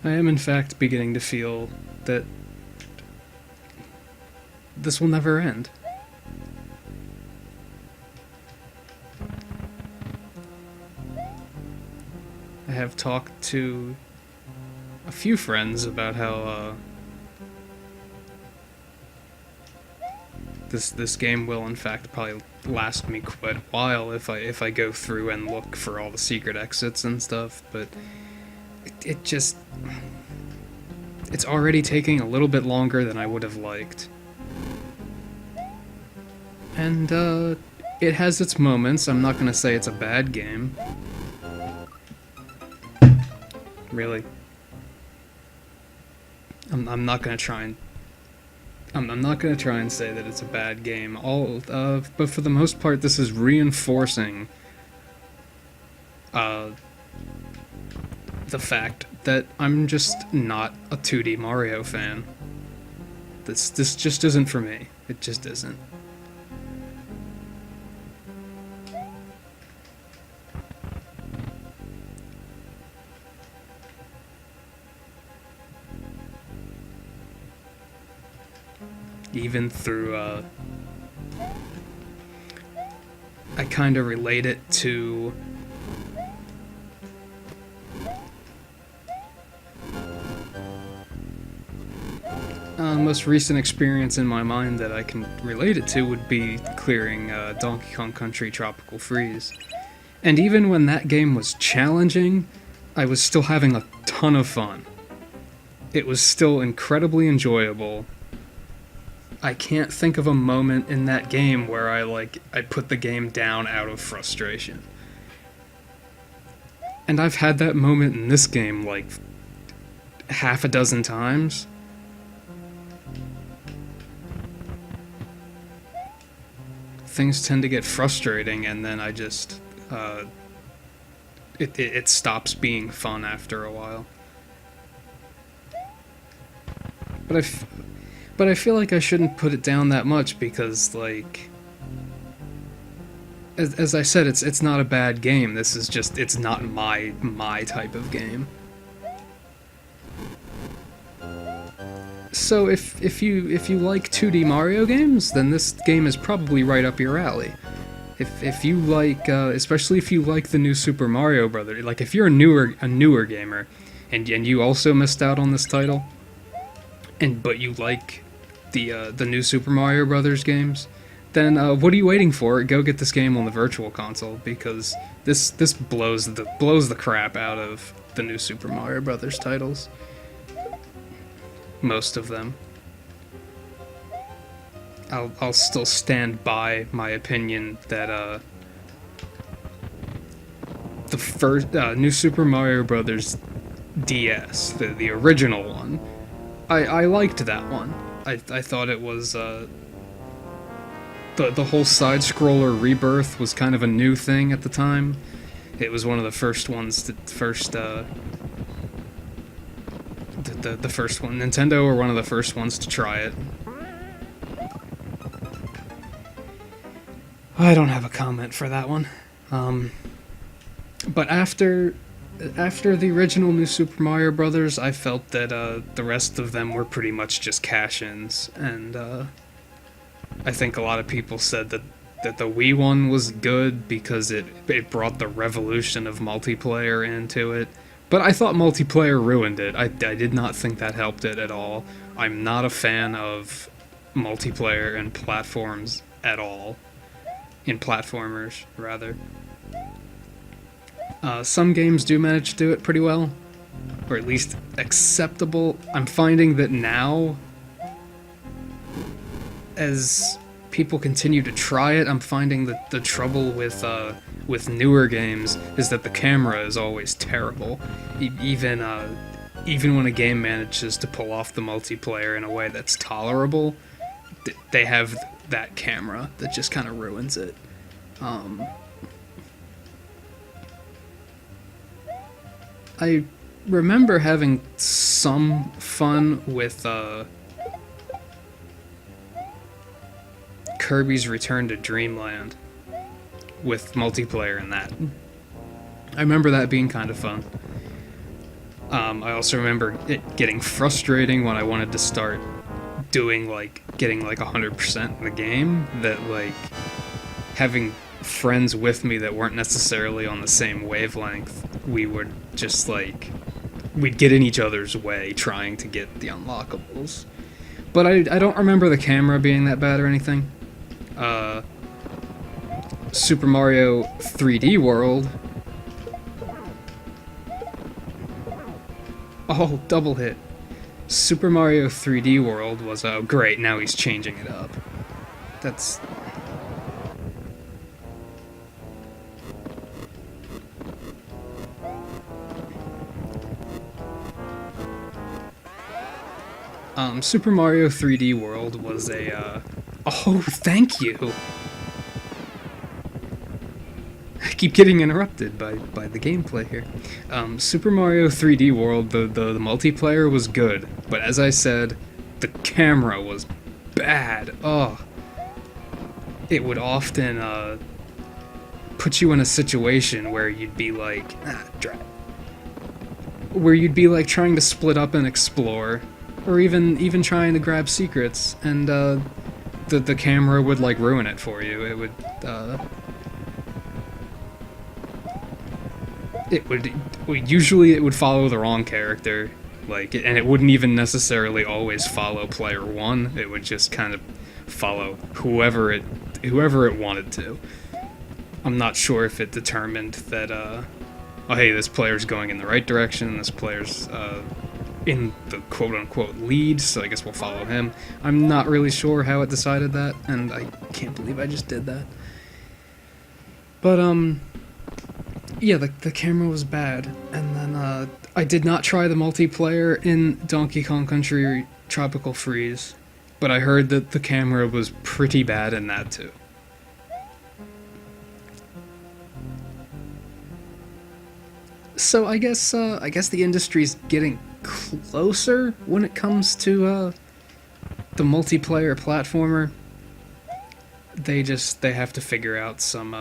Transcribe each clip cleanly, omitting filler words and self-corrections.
I am in fact beginning to feel that this will never end. I have talked to a few friends about how this game will in fact probably last me quite a while if I go through and look for all the secret exits and stuff, but it just it's already taking a little bit longer than I would have liked. And it has its moments. I'm not gonna say it's a bad game. Really. I'm not gonna try and I'm not gonna try and say that it's a bad game. But for the most part, this is reinforcing the fact that I'm just not a 2D Mario fan. This just isn't for me. It just isn't. Even through, I kind of relate it to most recent experience in my mind that I can relate it to would be clearing Donkey Kong Country Tropical Freeze. And even when that game was challenging, I was still having a ton of fun. It was still incredibly enjoyable. I can't think of a moment in that game where I put the game down out of frustration. And I've had that moment in this game like half a dozen times. Things tend to get frustrating, and then I just it stops being fun after a while. But I feel like I shouldn't put it down that much because, like, as I said, it's not a bad game. This is just it's not my type of game. So if you like 2D Mario games, then this game is probably right up your alley. If you like, especially if you like the new Super Mario Brothers, like if you're a newer gamer, and you also missed out on this title, but you like the new Super Mario Brothers games, then what are you waiting for? Go get this game on the Virtual Console, because this blows the crap out of the new Super Mario Brothers titles. Most of them. I'll still stand by my opinion that the first new Super Mario Brothers DS, the original one, I liked that one. I thought it was the whole side scroller rebirth was kind of a new thing at the time. It was one of the first ones the first one. Nintendo were one of the first ones to try it. I don't have a comment for that one. But after the original New Super Mario Brothers, I felt that the rest of them were pretty much just cash-ins, and I think a lot of people said that the Wii one was good because it brought the revolution of multiplayer into it. But I thought multiplayer ruined it. I did not think that helped it at all. I'm not a fan of multiplayer in platforms at all. In platformers, rather. Some games do manage to do it pretty well, or at least acceptable. I'm finding that now, as people continue to try it, I'm finding that the trouble with newer games is that the camera is always terrible. Even when a game manages to pull off the multiplayer in a way that's tolerable, they have that camera that just kind of ruins it. I remember having some fun with Kirby's Return to Dreamland with multiplayer in that. I remember that being kind of fun. I also remember it getting frustrating when I wanted to start doing like getting like 100% in the game. That like having friends with me that weren't necessarily on the same wavelength, we would just like we'd get in each other's way trying to get the unlockables. But I don't remember the camera being that bad or anything. Uh, Super Mario 3D World. Oh, double hit. Super Mario 3D World was, oh great, now he's changing it up. That's... Super Mario 3D World was a, Oh, thank you! I keep getting interrupted by the gameplay here. Super Mario 3D World, the multiplayer was good, but as I said, the camera was bad. Oh. It would often, put you in a situation where you'd be like, where you'd be like trying to split up and explore, or even trying to grab secrets, and the camera would like ruin it for you. It would usually it would follow the wrong character, like, and it wouldn't even necessarily always follow player one. It would just kind of follow whoever it wanted to. I'm not sure if it determined that oh hey, this player's going in the right direction, this player's in the quote-unquote lead, so I guess we'll follow him. I'm not really sure how it decided that, and I can't believe I just did that. But, yeah, the camera was bad, and then, I did not try the multiplayer in Donkey Kong Country Tropical Freeze, but I heard that the camera was pretty bad in that, too. So I guess the industry's getting closer when it comes to the multiplayer platformer. They have to figure out some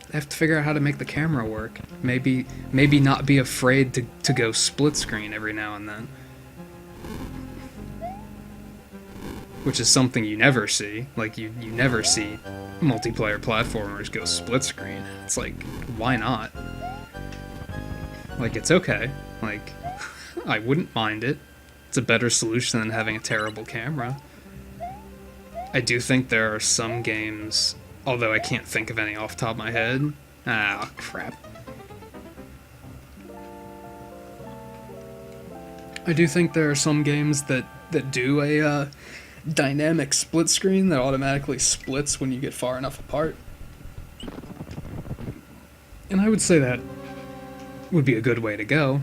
they have to figure out how to make the camera work. Maybe not be afraid to go split screen every now and then. Which is something you never see. Like, you never see multiplayer platformers go split screen. It's like, why not? Like, it's okay. Like, I wouldn't mind it. It's a better solution than having a terrible camera. I do think there are some games, although I can't think of any off the top of my head. Ah, crap. I do think there are some games that do a dynamic split screen that automatically splits when you get far enough apart. And I would say that would be a good way to go.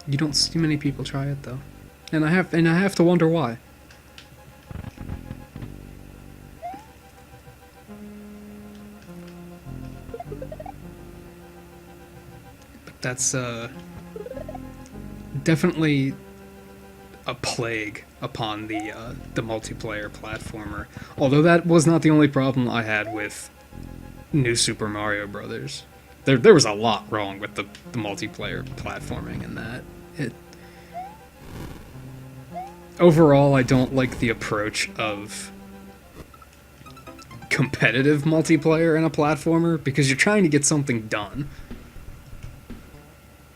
You don't see many people try it though. And I have to wonder why. But that's definitely a plague upon the multiplayer platformer. Although that was not the only problem I had with New Super Mario Brothers. There was a lot wrong with the multiplayer platforming in that. Overall, I don't like the approach of competitive multiplayer in a platformer because you're trying to get something done.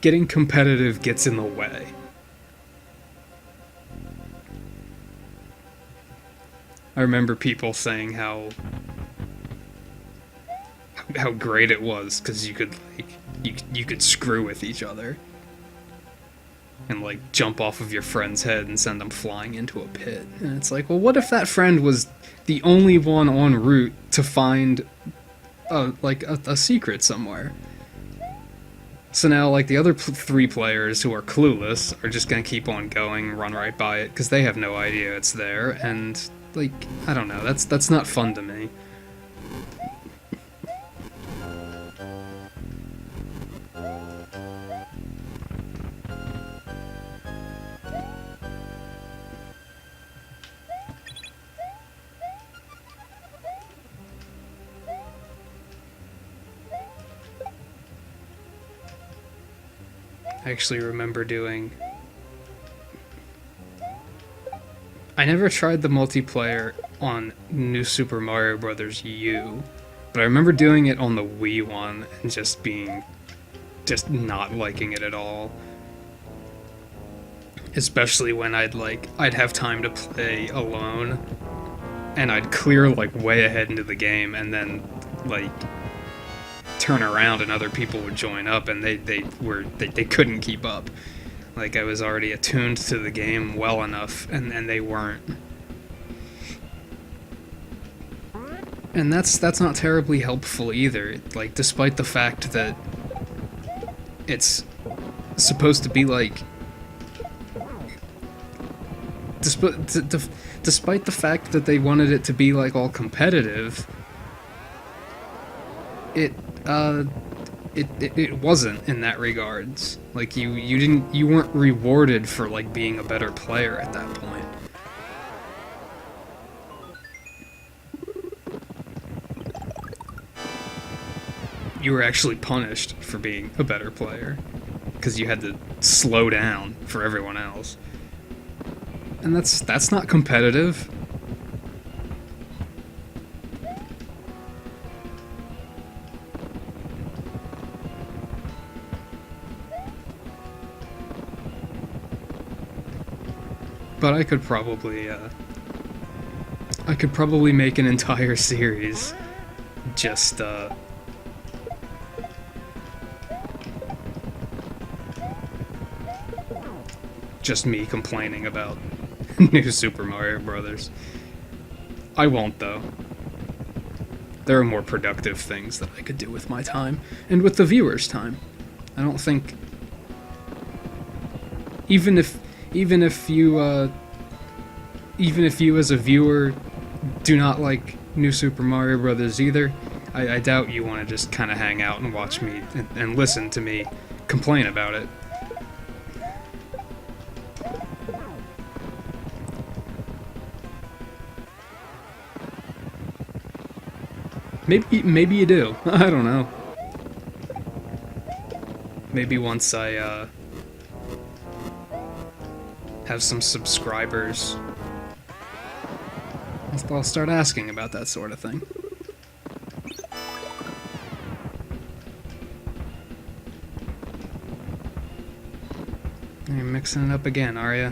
Getting competitive gets in the way. I remember people saying how great it was because you could you could screw with each other and like jump off of your friend's head and send them flying into a pit. And it's like, well, what if that friend was the only one en route to find a secret somewhere? So now, like, the other three players who are clueless are just gonna keep on going, run right by it because they have no idea it's there, and like, I don't know, that's not fun to me. I actually remember doing. I never tried the multiplayer on New Super Mario Bros. U, but I remember doing it on the Wii one and just not liking it at all. Especially when I'd have time to play alone, and I'd clear like way ahead into the game, and then like turn around and other people would join up, and they couldn't keep up. Like, I was already attuned to the game well enough, and they weren't. And that's not terribly helpful either. Like, despite the fact that it's supposed to be like, despite the fact that they wanted it to be like all competitive, it wasn't in that regards. Like, you weren't rewarded for like being a better player at that point. You were actually punished for being a better player because you had to slow down for everyone else. And that's not competitive. But I could probably make an entire series just me complaining about New Super Mario Brothers. I won't, though. There are more productive things that I could do with my time and with the viewers' time. I don't think even if you as a viewer do not like New Super Mario Brothers either, I doubt you want to just kind of hang out and watch me and listen to me complain about it. Maybe you do. I don't know. Maybe once I have some subscribers, I'll start asking about that sort of thing. You're mixing it up again, are ya?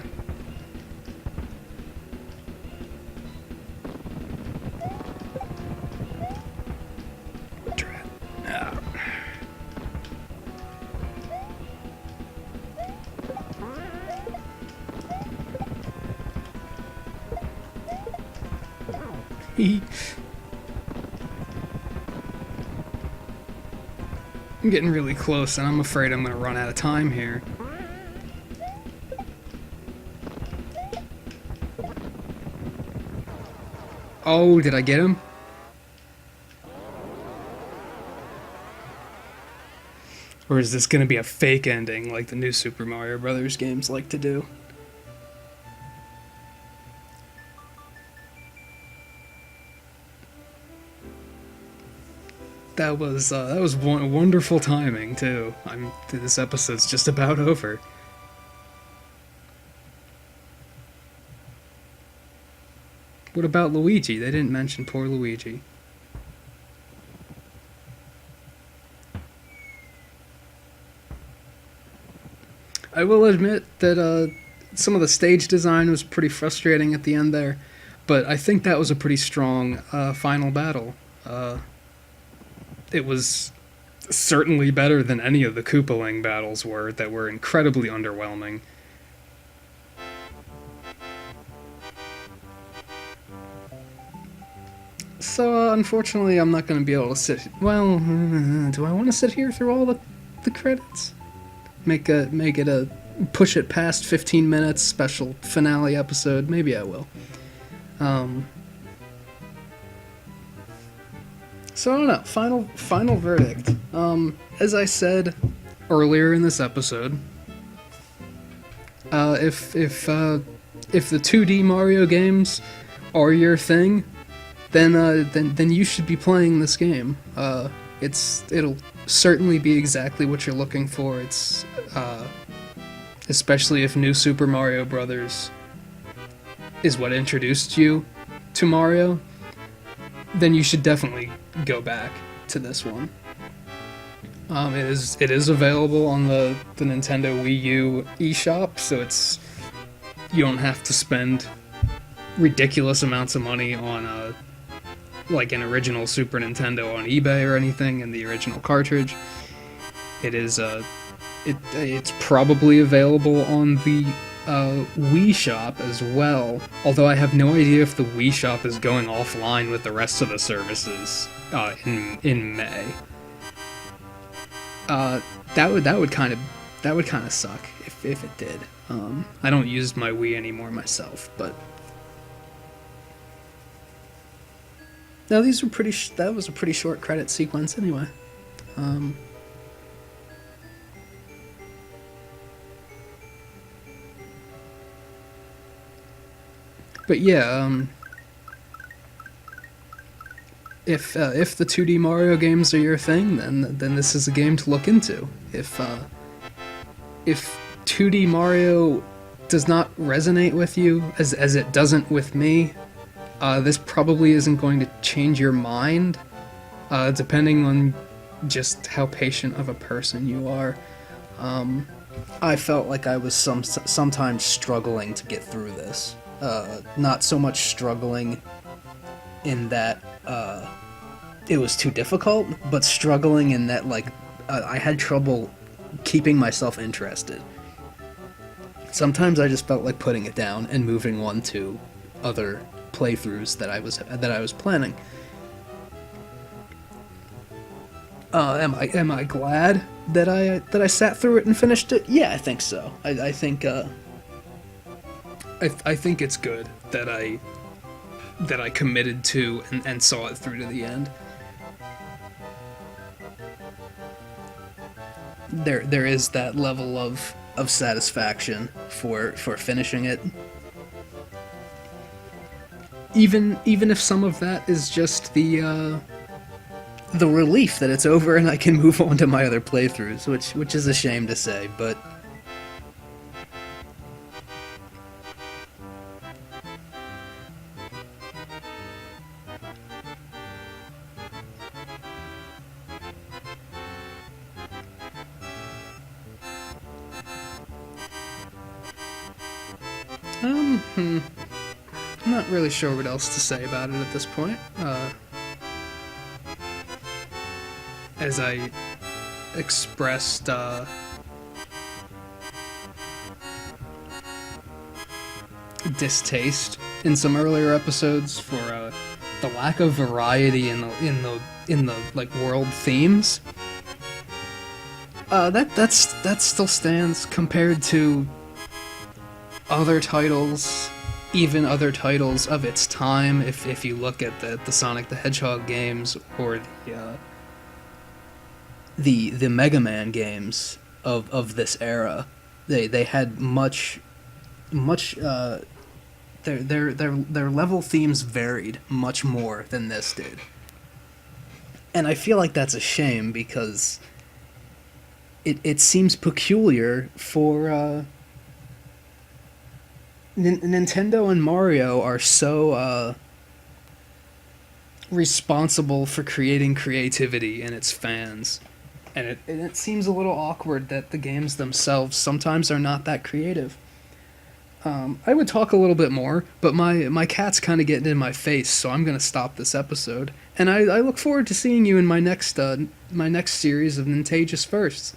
I'm getting really close, and I'm afraid I'm gonna run out of time here. Oh, did I get him? Or is this gonna be a fake ending like the new Super Mario Brothers games like to do? That was wonderful timing too. This episode's just about over. What about Luigi? They didn't mention poor Luigi. I will admit that some of the stage design was pretty frustrating at the end there, but I think that was a pretty strong final battle. It was certainly better than any of the Koopaling battles were, that were incredibly underwhelming. So, unfortunately, I'm not going to be able to sit... Well, do I want to sit here through all the credits? Make it a push it past 15 minutes special finale episode? Maybe I will. So I don't know. Final verdict. As I said earlier in this episode, if the 2D Mario games are your thing, then you should be playing this game. It'll certainly be exactly what you're looking for. It's especially if New Super Mario Brothers is what introduced you to Mario, then you should definitely go back to this one. It is available on the Nintendo Wii U eShop, so you don't have to spend ridiculous amounts of money on like an original Super Nintendo on eBay or anything, and the original cartridge. It's probably available on the Wii Shop as well, although I have no idea if the Wii Shop is going offline with the rest of the services in May. That would kind of suck if it did. I don't use my Wii anymore myself, but no, these were that was a pretty short credit sequence anyway. But yeah, if the 2D Mario games are your thing, then this is a game to look into. If 2D Mario does not resonate with you as it doesn't with me, this probably isn't going to change your mind, depending on just how patient of a person you are. I felt like I was sometimes struggling to get through this. Not so much struggling in that it was too difficult, but struggling in that I had trouble keeping myself interested. Sometimes I just felt like putting it down and moving on to other playthroughs that I was planning. Am I glad that I sat through it and finished it? Yeah, I think so. I think I think it's good that I committed to and saw it through to the end. There is that level of satisfaction for finishing it. Even if some of that is just the relief that it's over and I can move on to my other playthroughs, which is a shame to say, but I'm not really sure what else to say about it at this point. As I expressed distaste in some earlier episodes for the lack of variety in the like world themes. That still stands compared to other titles, even other titles of its time. If you look at the Sonic the Hedgehog games or the Mega Man games of this era, they had much their level themes varied much more than this did, and I feel like that's a shame because it seems peculiar for Nintendo and Mario are so responsible for creating creativity in its fans, and it seems a little awkward that the games themselves sometimes are not that creative. I would talk a little bit more, but my cat's kind of getting in my face, so I'm going to stop this episode. And I look forward to seeing you in my next series of Nintagious Firsts.